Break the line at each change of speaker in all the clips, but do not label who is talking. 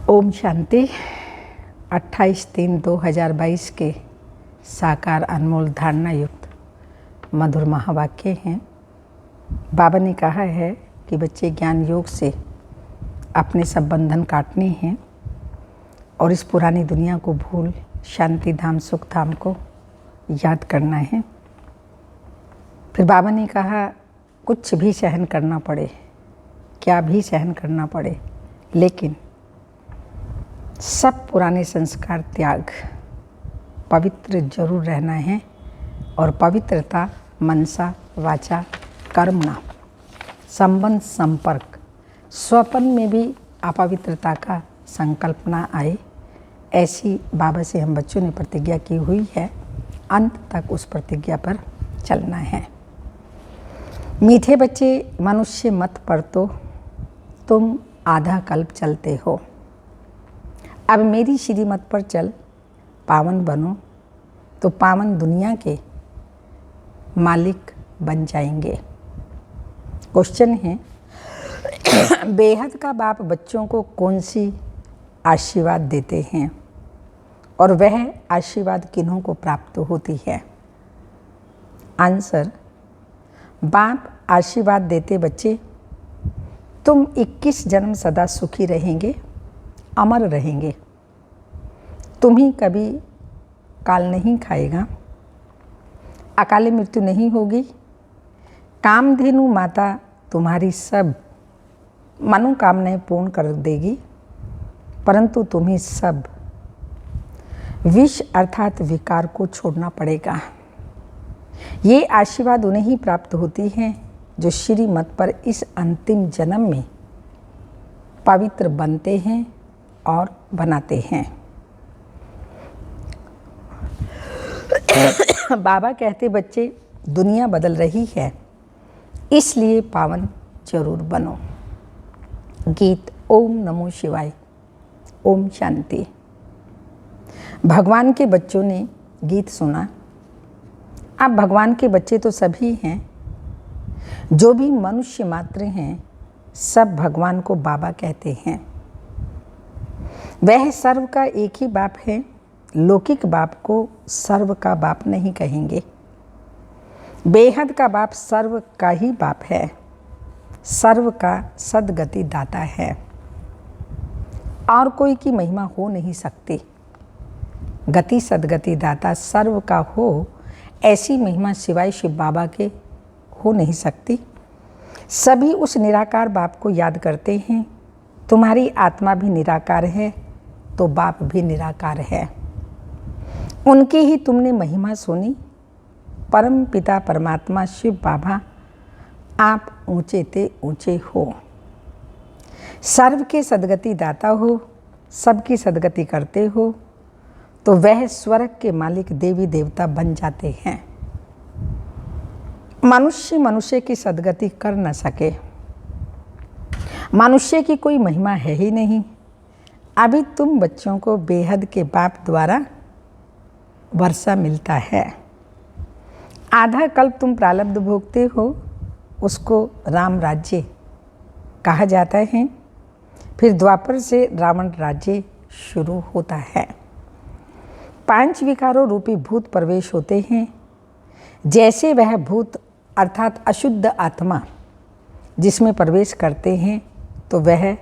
ओम शांति। 28/3/2022 के साकार अनमोल धारणा युक्त मधुर महावाक्य हैं। बाबा ने कहा है कि बच्चे ज्ञान योग से अपने सब बंधन काटने हैं और इस पुरानी दुनिया को भूल शांति धाम सुख धाम को याद करना है। फिर बाबा ने कहा कुछ भी सहन करना पड़े, क्या भी सहन करना पड़े, लेकिन सब पुराने संस्कार त्याग पवित्र जरूर रहना है। और पवित्रता मनसा वाचा कर्मणा संबंध संपर्क स्वपन में भी अपवित्रता का संकल्प ना आए, ऐसी बाबा से हम बच्चों ने प्रतिज्ञा की हुई है। अंत तक उस प्रतिज्ञा पर चलना है। मीठे बच्चे, मनुष्य मत पर तो तुम आधा कल्प चलते हो, अब मेरी श्रीमत पर चल पावन बनो तो पावन दुनिया के मालिक बन जाएंगे। क्वेश्चन है, बेहद का बाप बच्चों को कौन सी आशीर्वाद देते हैं और वह आशीर्वाद किन्हों को प्राप्त होती है? आंसर, बाप आशीर्वाद देते बच्चे तुम 21 जन्म सदा सुखी रहेंगे, अमर रहेंगे, तुम्हें कभी काल नहीं खाएगा, अकाले मृत्यु नहीं होगी, कामधेनु माता तुम्हारी सब मनोकामनाएं पूर्ण कर देगी, परंतु तुम्हें सब विष अर्थात विकार को छोड़ना पड़ेगा। ये आशीर्वाद उन्हें ही प्राप्त होती हैं जो श्रीमत पर इस अंतिम जन्म में पवित्र बनते हैं और बनाते हैं। बाबा कहते बच्चे दुनिया बदल रही है, इसलिए पावन जरूर बनो। गीत ओम नमो शिवाय। ओम शांति। भगवान के बच्चों ने गीत सुना। अब भगवान के बच्चे तो सभी हैं, जो भी मनुष्य मात्र हैं सब भगवान को बाबा कहते हैं। वह सर्व का एक ही बाप है, लौकिक बाप को सर्व का बाप नहीं कहेंगे। बेहद का बाप सर्व का ही बाप है, सर्व का सद्गति दाता है, और कोई की महिमा हो नहीं सकती। गति सद्गति दाता सर्व का हो, ऐसी महिमा सिवाय शिव बाबा के हो नहीं सकती। सभी उस निराकार बाप को याद करते हैं। तुम्हारी आत्मा भी निराकार है तो बाप भी निराकार है, उनकी ही तुमने महिमा सुनी। परम पिता परमात्मा शिव बाबा आप ऊंचे ते ऊंचे हो, सर्व के सद्गति दाता हो, सबकी सद्गति करते हो, तो वह स्वर्ग के मालिक देवी देवता बन जाते हैं। मनुष्य मनुष्य की सद्गति कर न सके, मनुष्य की कोई महिमा है ही नहीं। अभी तुम बच्चों को बेहद के बाप द्वारा वर्षा मिलता है। आधा कल्प तुम प्रारब्ध भोगते हो, उसको राम राज्य कहा जाता है। फिर द्वापर से रावण राज्य शुरू होता है। 5 विकारों रूपी भूत प्रवेश होते हैं। जैसे वह भूत अर्थात अशुद्ध आत्मा जिसमें प्रवेश करते हैं तो वह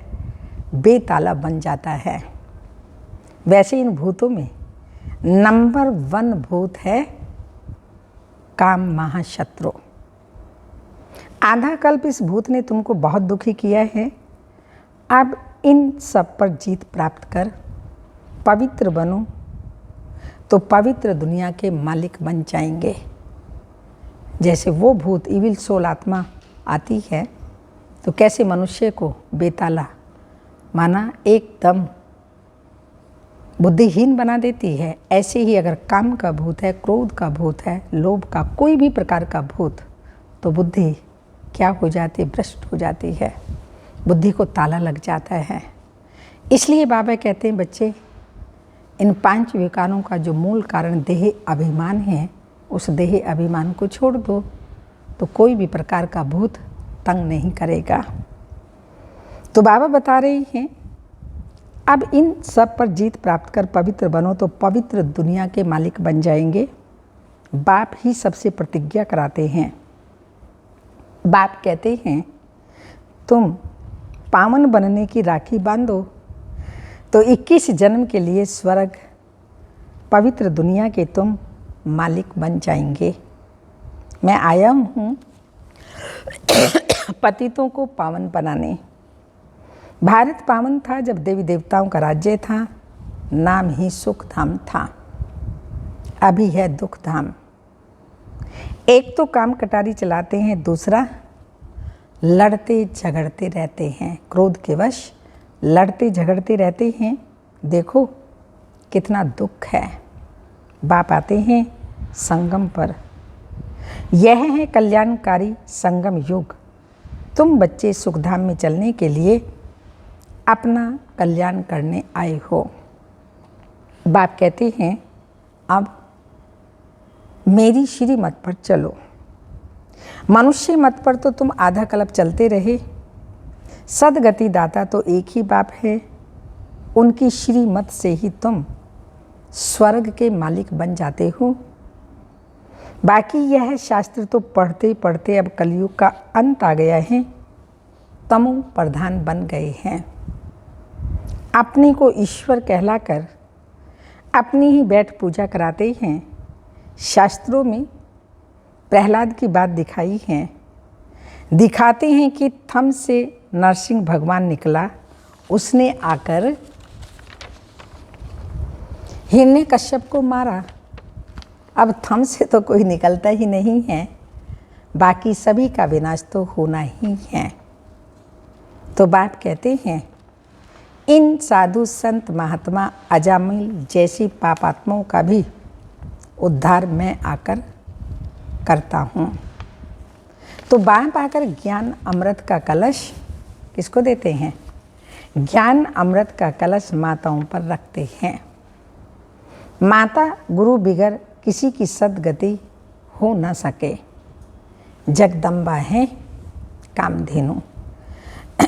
बेताला बन जाता है। वैसे इन भूतों में नंबर 1 भूत है काम महाशत्रु। आधा कल्प इस भूत ने तुमको बहुत दुखी किया है। अब इन सब पर जीत प्राप्त कर पवित्र बनो तो पवित्र दुनिया के मालिक बन जाएंगे। जैसे वो भूत इविल सोल आत्मा आती है तो कैसे मनुष्य को बेताला माना एकदम बुद्धिहीन बना देती है, ऐसे ही अगर काम का भूत है, क्रोध का भूत है, लोभ का कोई भी प्रकार का भूत, तो बुद्धि क्या हो जाती है? भ्रष्ट हो जाती है, बुद्धि को ताला लग जाता है। इसलिए बाबा कहते हैं बच्चे इन 5 विकारों का जो मूल कारण देह अभिमान है, उस देह अभिमान को छोड़ दो तो कोई भी प्रकार का भूत तंग नहीं करेगा। तो बाबा बता रही हैं अब इन सब पर जीत प्राप्त कर पवित्र बनो तो पवित्र दुनिया के मालिक बन जाएंगे। बाप ही सबसे प्रतिज्ञा कराते हैं। बाप कहते हैं तुम पावन बनने की राखी बांधो तो 21 जन्म के लिए स्वर्ग पवित्र दुनिया के तुम मालिक बन जाएंगे। मैं आया हूँ पतितों को पावन बनाने। भारत पावन था जब देवी देवताओं का राज्य था, नाम ही सुख धाम था, अभी है दुख धाम। एक तो काम कटारी चलाते हैं, दूसरा लड़ते झगड़ते रहते हैं, क्रोध के वश लड़ते झगड़ते रहते हैं। देखो कितना दुख है। बाप आते हैं संगम पर। यह है कल्याणकारी संगम युग। तुम बच्चे सुखधाम में चलने के लिए अपना कल्याण करने आए हो। बाप कहते हैं अब मेरी श्री मत पर चलो। मनुष्य मत पर तो तुम आधा कल्प चलते रहे। सदगति दाता तो एक ही बाप है। उनकी श्री मत से ही तुम स्वर्ग के मालिक बन जाते हो। बाकी यह शास्त्र तो पढ़ते पढ़ते अब कलयुग का अंत आ गया है, तमो प्रधान बन गए हैं। अपने को ईश्वर कहलाकर अपनी ही बैठ पूजा कराते हैं। शास्त्रों में प्रहलाद की बात दिखाई है। दिखाते हैं कि थम से नरसिंह भगवान निकला, उसने आकर हिरण्यकश्यप को मारा। अब थम से तो कोई निकलता ही नहीं है, बाकी सभी का विनाश तो होना ही है। तो बाप कहते हैं इन साधु संत महात्मा अजामिल जैसी पापात्माओं का भी उद्धार मैं आकर करता हूँ। तो बाप आकर ज्ञान अमृत का कलश किसको देते हैं? ज्ञान अमृत का कलश माताओं पर रखते हैं। माता गुरु बिगर किसी की सद्गति हो न सके। जगदम्बा है कामधेनु,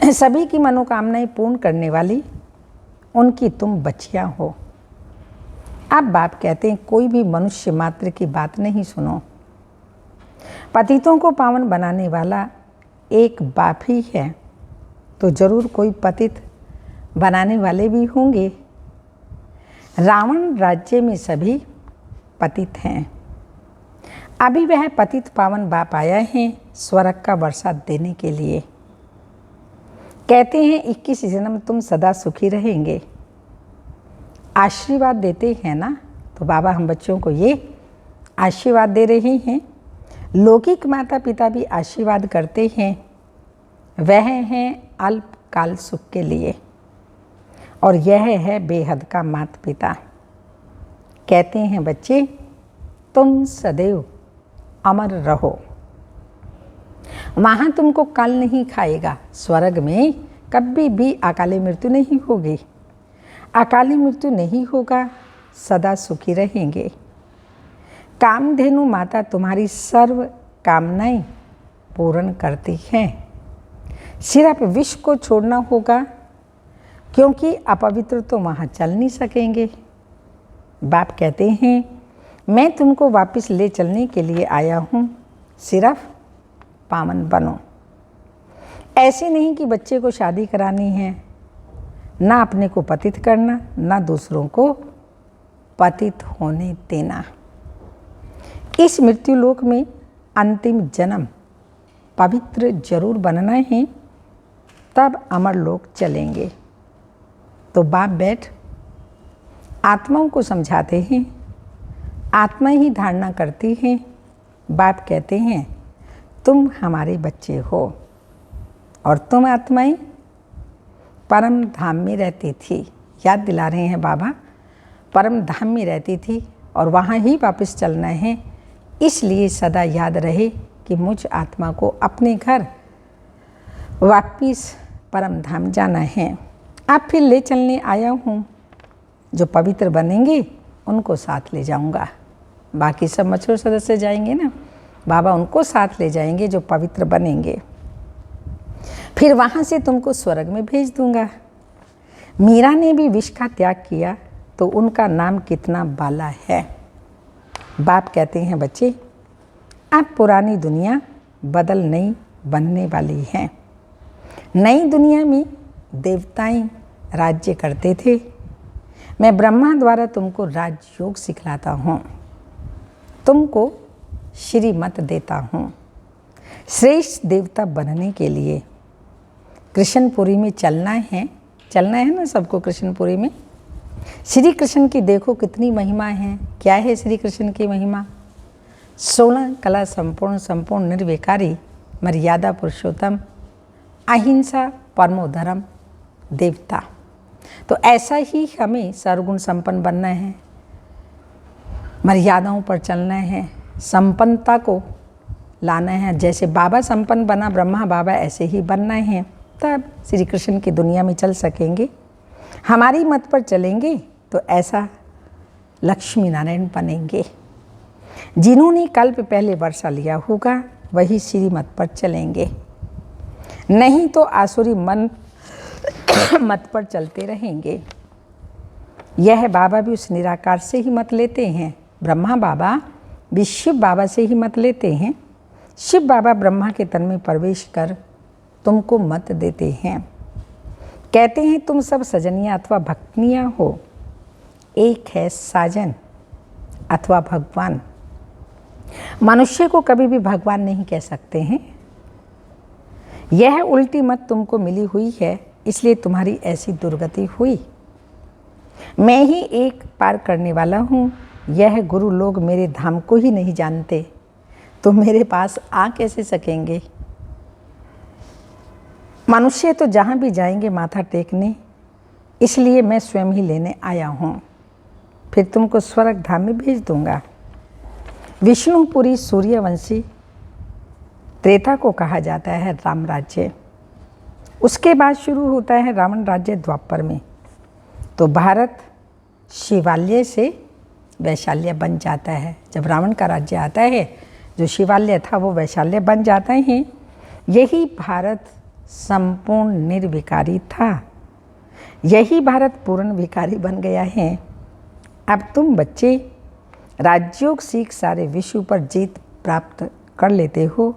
सभी की मनोकामनाएं पूर्ण करने वाली उनकी तुम बच्चियां हो। अब बाप कहते हैं कोई भी मनुष्य मात्र की बात नहीं सुनो। पतितों को पावन बनाने वाला एक बाप ही है, तो जरूर कोई पतित बनाने वाले भी होंगे। रावण राज्य में सभी पतित हैं। अभी वह पतित पावन बाप आया है स्वर्ग का वर्षा देने के लिए। कहते हैं 21 जन्म तुम सदा सुखी रहेंगे। आशीर्वाद देते हैं ना, तो बाबा हम बच्चों को ये आशीर्वाद दे रहे हैं। लौकिक माता पिता भी आशीर्वाद करते हैं, वह हैं अल्पकाल सुख के लिए, और यह है बेहद का माता पिता। कहते हैं बच्चे तुम सदैव अमर रहो, वहाँ तुमको काल नहीं खाएगा। स्वर्ग में कभी भी अकाली मृत्यु नहीं होगी। अकाली मृत्यु नहीं होगा, सदा सुखी रहेंगे। कामधेनु माता तुम्हारी सर्व कामनाएं पूर्ण करती हैं। सिर्फ विष को छोड़ना होगा, क्योंकि अपवित्र तो वहाँ चल नहीं सकेंगे। बाप कहते हैं मैं तुमको वापस ले चलने के लिए आया हूँ, सिर्फ पावन बनो। ऐसे नहीं कि बच्चे को शादी करानी है, ना अपने को पतित करना, ना दूसरों को पतित होने देना। इस मृत्यु लोक में अंतिम जन्म पवित्र जरूर बनना है, तब अमर लोक चलेंगे। तो बाप बैठ आत्माओं को समझाते हैं, आत्मा ही धारणा करती है। बाप कहते हैं तुम हमारे बच्चे हो और तुम आत्माएं परम धाम में रहती थी। याद दिला रहे हैं बाबा, परम धाम में रहती थी और वहाँ ही वापस चलना है। इसलिए सदा याद रहे कि मुझ आत्मा को अपने घर वापिस परम धाम जाना है। अब फिर ले चलने आया हूँ, जो पवित्र बनेंगे उनको साथ ले जाऊँगा। बाकी सब मछुआरे सदस्य जाएंगे ना, बाबा उनको साथ ले जाएंगे जो पवित्र बनेंगे। फिर वहाँ से तुमको स्वर्ग में भेज दूँगा। मीरा ने भी विष का त्याग किया तो उनका नाम कितना बाला है। बाप कहते हैं बच्चे, अब पुरानी दुनिया बदल नई बनने वाली है। नई दुनिया में देवताएं राज्य करते थे। मैं ब्रह्मा द्वारा तुमको राजयोग सिखलाता हूँ, तुमको श्रीमत देता हूँ। श्रेष्ठ देवता बनने के लिए कृष्णपुरी में चलना है ना सबको। कृष्णपुरी में श्री कृष्ण की देखो कितनी महिमा है। क्या है श्री कृष्ण की महिमा? 16 कला संपूर्ण निर्विकारी, मर्यादा पुरुषोत्तम, अहिंसा परमो धर्म, देवता। तो ऐसा ही हमें सर्वगुण संपन्न बनना है, मर्यादाओं पर चलना है, संपन्नता को लाना है। जैसे बाबा संपन्न बना ब्रह्मा बाबा, ऐसे ही बनना है, तब श्री कृष्ण की दुनिया में चल सकेंगे। हमारी मत पर चलेंगे तो ऐसा लक्ष्मी नारायण बनेंगे। जिन्होंने कल्प पहले वर्षा लिया होगा वही श्रीमत पर चलेंगे, नहीं तो आसुरी मन मत पर चलते रहेंगे। यह बाबा भी उस निराकार से ही मत लेते हैं। ब्रह्मा बाबा भी शिव बाबा से ही मत लेते हैं। शिव बाबा ब्रह्मा के तन में प्रवेश कर तुमको मत देते हैं। कहते हैं तुम सब सजनियाँ अथवा भक्तनियाँ हो, एक है साजन अथवा भगवान। मनुष्य को कभी भी भगवान नहीं कह सकते हैं। यह उल्टी मत तुमको मिली हुई है, इसलिए तुम्हारी ऐसी दुर्गति हुई। मैं ही एक पार करने वाला हूँ। यह गुरु लोग मेरे धाम को ही नहीं जानते तो मेरे पास आ कैसे सकेंगे। मनुष्य तो जहाँ भी जाएंगे माथा टेकने, इसलिए मैं स्वयं ही लेने आया हूँ, फिर तुमको स्वर्ग धाम में भेज दूंगा। विष्णुपुरी सूर्यवंशी त्रेता को कहा जाता है राम राज्य। उसके बाद शुरू होता है रावण राज्य द्वापर में। तो भारत शिवालय से वैशाल्य बन जाता है। जब रावण का राज्य आता है, जो शिवालय था वो वैशाल्य बन जाता है। यही भारत संपूर्ण निर्विकारी था, यही भारत पूर्ण विकारी बन गया है। अब तुम बच्चे राजयोग सीख सारे विश्व पर जीत प्राप्त कर लेते हो।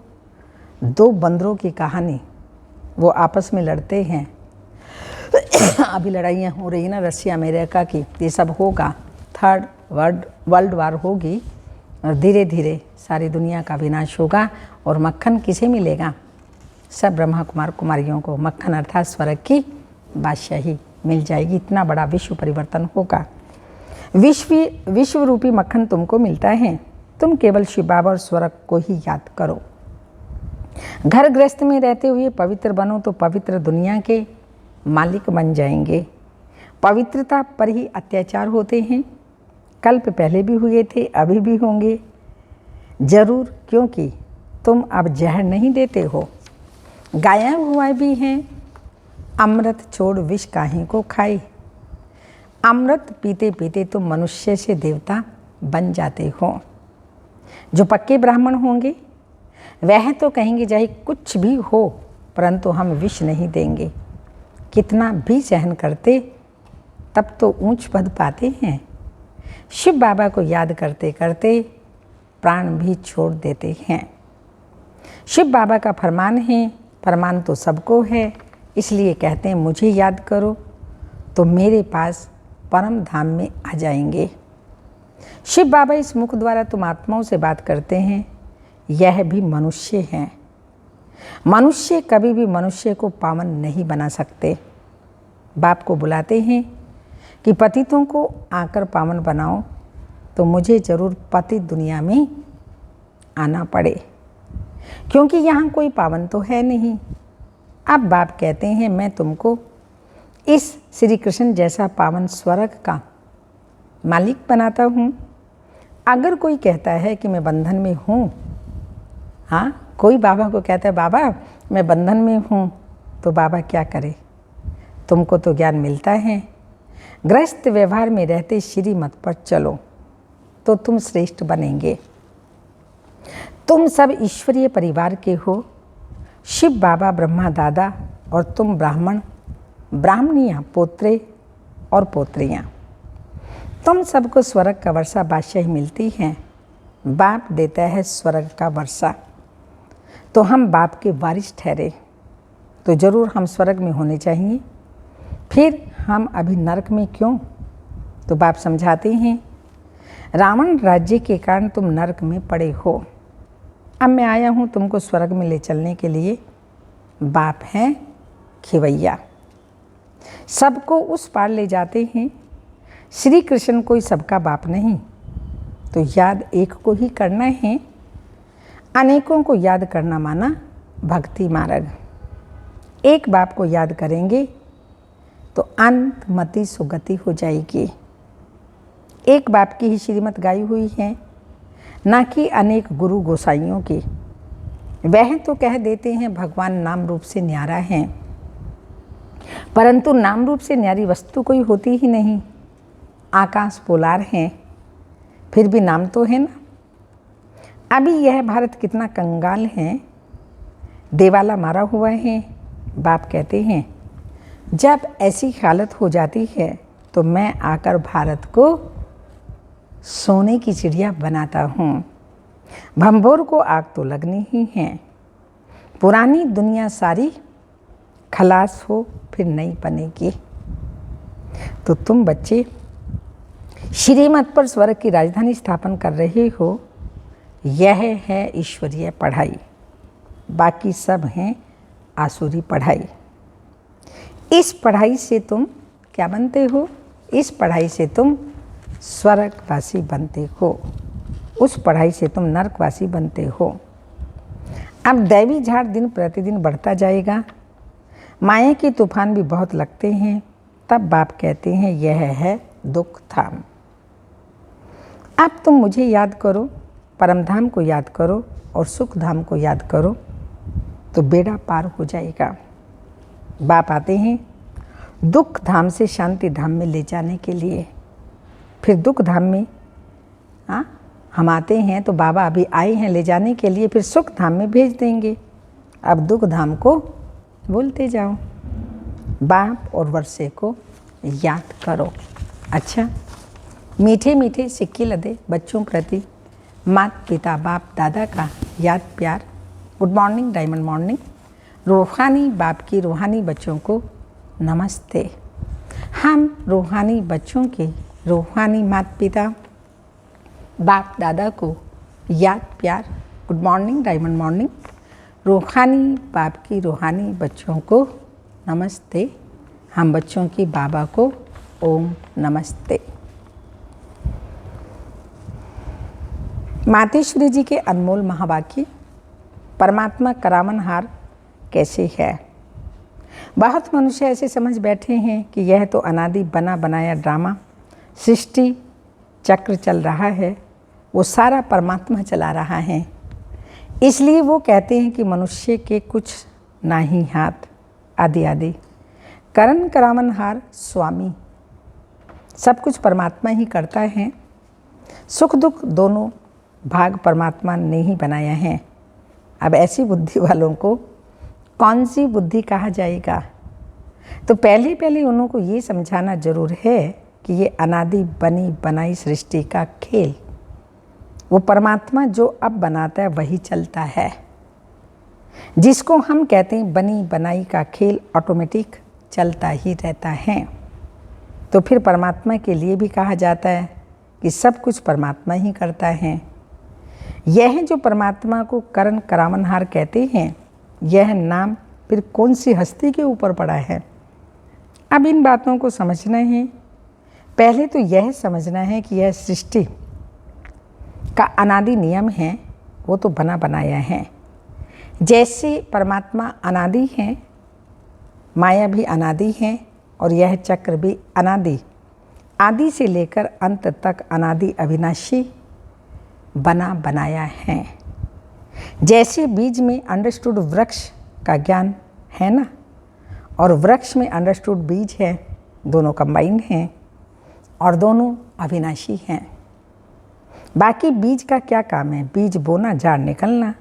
2 बंदरों की कहानी, वो आपस में लड़ते हैं। अभी लड़ाइयाँ हो रही ना रशिया अमेरिका की, ये सब होगा। 3rd वर्ल्ड वार होगी और धीरे धीरे सारी दुनिया का विनाश होगा। और मक्खन किसे मिलेगा? सब ब्रह्मा कुमार कुमारियों को मक्खन अर्थात स्वर्ग की बादशाही मिल जाएगी। इतना बड़ा विश्व परिवर्तन होगा। विश्व रूपी मक्खन तुमको मिलता है। तुम केवल शिव बाबा और स्वर्ग को ही याद करो। घर गृहस्थ में रहते हुए पवित्र बनो तो पवित्र दुनिया के मालिक बन जाएंगे। पवित्रता पर ही अत्याचार होते हैं। कल्प पहले भी हुए थे, अभी भी होंगे जरूर, क्योंकि तुम अब जहर नहीं देते हो। गायब हुआ भी हैं, अमृत छोड़ विष काहे को खाए। अमृत पीते पीते तुम मनुष्य से देवता बन जाते हो। जो पक्के ब्राह्मण होंगे वह तो कहेंगे चाहे कुछ भी हो, परंतु हम विष नहीं देंगे। कितना भी सहन करते तब तो ऊंच पद पाते हैं। शिव बाबा को याद करते करते प्राण भी छोड़ देते हैं। शिव बाबा का फरमान है, फरमान तो सबको है, इसलिए कहते हैं मुझे याद करो तो मेरे पास परम धाम में आ जाएंगे। शिव बाबा इस मुख द्वारा तुम आत्माओं से बात करते हैं। यह भी मनुष्य हैं। मनुष्य कभी भी मनुष्य को पावन नहीं बना सकते। बाप को बुलाते हैं कि पतितों को आकर पावन बनाओ, तो मुझे जरूर पतित दुनिया में आना पड़े, क्योंकि यहाँ कोई पावन तो है नहीं। अब बाप कहते हैं मैं तुमको इस श्री कृष्ण जैसा पावन स्वर्ग का मालिक बनाता हूँ। अगर कोई कहता है कि मैं बंधन में हूँ, हाँ कोई बाबा को कहता है बाबा मैं बंधन में हूँ, तो बाबा क्या करे? तुमको तो ज्ञान मिलता है। गृहस्थ व्यवहार में रहते श्रीमत पर चलो तो तुम श्रेष्ठ बनेंगे। तुम सब ईश्वरीय परिवार के हो। शिव बाबा ब्रह्मा दादा और तुम ब्राह्मण ब्राह्मणियाँ पोत्रे और पोत्रियाँ। तुम सबको स्वर्ग का वर्षा बादशाही मिलती है। बाप देता है स्वर्ग का वर्षा, तो हम बाप के वारिस ठहरे तो ज़रूर हम स्वर्ग में होने चाहिए। फिर हम अभी नरक में क्यों? तो बाप समझाते हैं, रावण राज्य के कारण तुम नरक में पड़े हो। अब मैं आया हूँ तुमको स्वर्ग में ले चलने के लिए। बाप हैं खिवैया, सबको उस पार ले जाते हैं। श्री कृष्ण कोई सबका बाप नहीं, तो याद एक को ही करना है। अनेकों को याद करना माना भक्ति मार्ग। एक बाप को याद करेंगे तो अंत मति सुगति हो जाएगी। एक बाप की ही श्रीमत गाई हुई है, ना कि अनेक गुरु गोसाइयों की। वह तो कह देते हैं भगवान नाम रूप से न्यारा है, परंतु नाम रूप से न्यारी वस्तु कोई होती ही नहीं। आकाश पोलार हैं, फिर भी नाम तो है ना। अभी यह भारत कितना कंगाल है, देवाला मारा हुआ है। बाप कहते हैं, जब ऐसी हालत हो जाती है तो मैं आकर भारत को सोने की चिड़िया बनाता हूँ। भंभोर को आग तो लगनी ही है। पुरानी दुनिया सारी खलास हो, फिर नई बनेगी। तो तुम बच्चे श्रीमत पर स्वर्ग की राजधानी स्थापन कर रहे हो। यह है ईश्वरीय पढ़ाई, बाकी सब हैं आसुरी पढ़ाई। इस पढ़ाई से तुम क्या बनते हो? इस पढ़ाई से तुम स्वर्गवासी बनते हो, उस पढ़ाई से तुम नरकवासी बनते हो। अब दैवी झाड़ दिन प्रतिदिन बढ़ता जाएगा। माया के तूफान भी बहुत लगते हैं। तब बाप कहते हैं, यह है दुख धाम। अब तुम मुझे याद करो, परमधाम को याद करो और सुख धाम को याद करो, तो बेड़ा पार हो जाएगा। बाप आते हैं दुख धाम से शांति धाम में ले जाने के लिए। फिर दुख धाम में हम आते हैं तो बाबा अभी आए हैं ले जाने के लिए, फिर सुख धाम में भेज देंगे। अब दुख धाम को बोलते जाओ, बाप और वर्षे को याद करो। अच्छा, मीठे मीठे सिक्के लदे बच्चों प्रति माता पिता बाप दादा का याद प्यार। Good morning, diamond morning. रूहानी बाप की रूहानी बच्चों को नमस्ते। हम रूहानी बच्चों के रूहानी माता पिता बाप दादा को याद प्यार। Good morning, diamond morning. रूहानी बाप की रूहानी बच्चों को नमस्ते। हम बच्चों की बाबा को ओम नमस्ते। मातेश्वरी जी के अनमोल महावाक्य, परमात्मा करावनहार कैसे है। बहुत मनुष्य ऐसे समझ बैठे हैं कि यह तो अनादि बना बनाया ड्रामा सृष्टि चक्र चल रहा है, वो सारा परमात्मा चला रहा है। इसलिए वो कहते हैं कि मनुष्य के कुछ ना ही हाथ आदि आदि। करण करावनहार स्वामी, सब कुछ परमात्मा ही करता है। सुख दुख दोनों भाग परमात्मा ने ही बनाया है। अब ऐसी बुद्धि वालों को कौन सी बुद्धि कहा जाएगा? तो पहले पहले उनको ये समझाना जरूर है कि ये अनादि बनी बनाई सृष्टि का खेल, वो परमात्मा जो अब बनाता है वही चलता है। जिसको हम कहते हैं बनी बनाई का खेल ऑटोमेटिक चलता ही रहता है। तो फिर परमात्मा के लिए भी कहा जाता है कि सब कुछ परमात्मा ही करता है। यह जो परमात्मा को करण करावनहार कहते हैं, यह नाम फिर कौन सी हस्ती के ऊपर पड़ा है? अब इन बातों को समझना है। पहले तो यह समझना है कि यह सृष्टि का अनादि नियम है, वो तो बना बनाया है। जैसे परमात्मा अनादि है, माया भी अनादि है, और यह चक्र भी अनादि, आदि से लेकर अंत तक अनादि अविनाशी बना बनाया है। जैसे बीज में अंडरस्टूड वृक्ष का ज्ञान है ना, और वृक्ष में अंडरस्टूड बीज है, दोनों कंबाइंड हैं और दोनों अविनाशी हैं। बाकी बीज का क्या काम है? बीज बोना, झाड़ निकलना।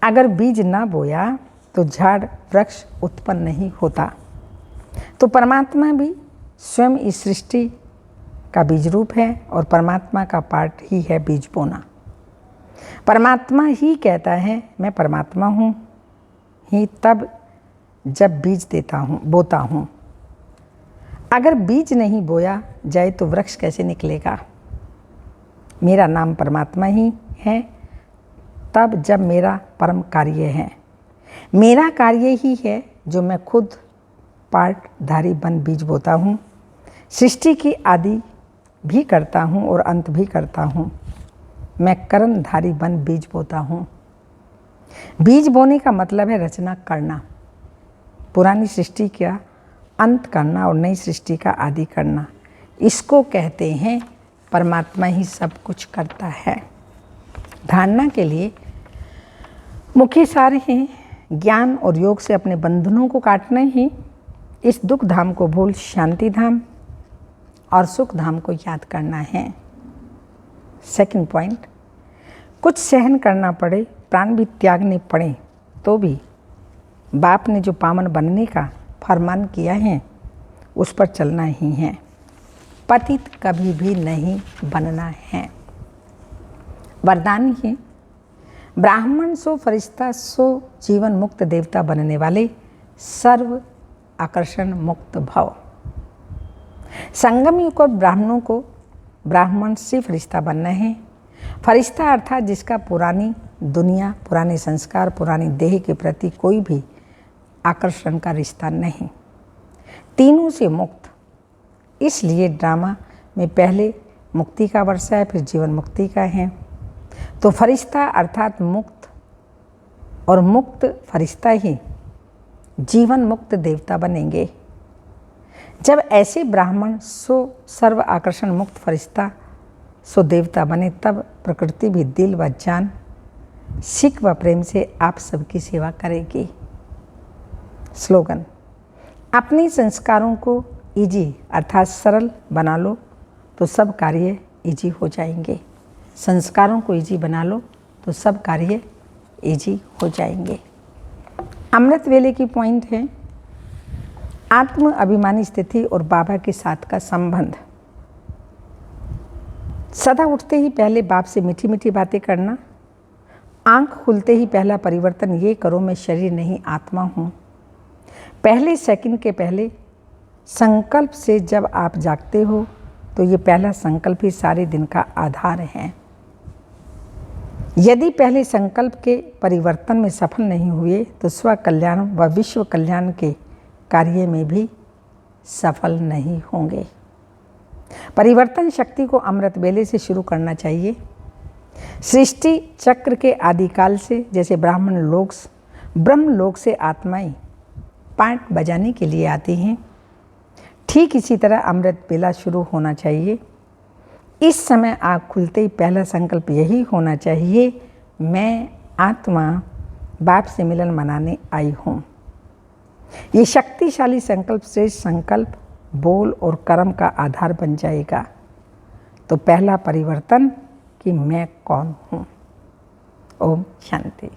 अगर बीज ना बोया तो झाड़ वृक्ष उत्पन्न नहीं होता। तो परमात्मा भी स्वयं इस सृष्टि का बीज रूप है और परमात्मा का पार्ट ही है बीज बोना। परमात्मा ही कहता है मैं परमात्मा हूँ ही तब जब बीज बोता हूँ। अगर बीज नहीं बोया जाए तो वृक्ष कैसे निकलेगा। मेरा नाम परमात्मा ही है तब जब मेरा परम कार्य है। मेरा कार्य ही है जो मैं खुद पार्टधारी बन बीज बोता हूँ। सृष्टि की आदि भी करता हूँ और अंत भी करता हूँ। मैं कर्मधारी बन बीज बोता हूँ। बीज बोने का मतलब है रचना करना, पुरानी सृष्टि का अंत करना और नई सृष्टि का आदि करना। इसको कहते हैं परमात्मा ही सब कुछ करता है। धारणा के लिए मुख्य सार हैं ज्ञान और योग से अपने बंधनों को काटना ही, इस दुख धाम को भूल शांति धाम और सुख धाम को याद करना है। सेकंड पॉइंट, कुछ सहन करना पड़े, प्राण भी त्यागने पड़े तो भी बाप ने जो पावन बनने का फरमान किया है उस पर चलना ही है। पतित कभी भी नहीं बनना है। वरदान ही ब्राह्मण सो फरिश्ता सो जीवन मुक्त देवता बनने वाले सर्व आकर्षण मुक्त भव। संगम युग को ब्राह्मणों को ब्राह्मण से फरिश्ता बनना है। फरिश्ता अर्थात जिसका पुरानी दुनिया, पुराने संस्कार, पुरानी देह के प्रति कोई भी आकर्षण का रिश्ता नहीं, तीनों से मुक्त। इसलिए ड्रामा में पहले मुक्ति का वर्षा है, फिर जीवन मुक्ति का है। तो फरिश्ता अर्थात मुक्त और मुक्त फरिश्ता ही जीवन मुक्त देवता बनेंगे। जब ऐसे ब्राह्मण सो सर्व आकर्षण मुक्त फरिश्ता सो देवता बने तब प्रकृति भी दिल व जान, सिख व प्रेम से आप सबकी सेवा करेगी। स्लोगन, अपने संस्कारों को इजी अर्थात सरल बना लो तो सब कार्य इजी हो जाएंगे। संस्कारों को इजी बना लो तो सब कार्य इजी हो जाएंगे। अमृत वेले की पॉइंट है आत्म अभिमानी स्थिति और बाबा के साथ का संबंध। सदा उठते ही पहले बाप से मीठी मीठी बातें करना। आंख खुलते ही पहला परिवर्तन ये करो मैं शरीर नहीं आत्मा हूँ। पहले सेकंड के पहले संकल्प से जब आप जागते हो तो ये पहला संकल्प ही सारे दिन का आधार है। यदि पहले संकल्प के परिवर्तन में सफल नहीं हुए तो स्व कल्याण व विश्व कल्याण के कार्य में भी सफल नहीं होंगे। परिवर्तन शक्ति को अमृत वेले से शुरू करना चाहिए। सृष्टि चक्र के आदिकाल से जैसे ब्रह्म लोक से आत्माएं पार्ट बजाने के लिए आती हैं, ठीक इसी तरह अमृत वेला शुरू होना चाहिए। इस समय आँख खुलते ही पहला संकल्प यही होना चाहिए, मैं आत्मा बाप से मिलन मनाने आई हूँ। ये शक्तिशाली संकल्प श्रेष्ठ संकल्प बोल और कर्म का आधार बन जाएगा। तो पहला परिवर्तन कि मैं कौन हूँ। ओम शांति।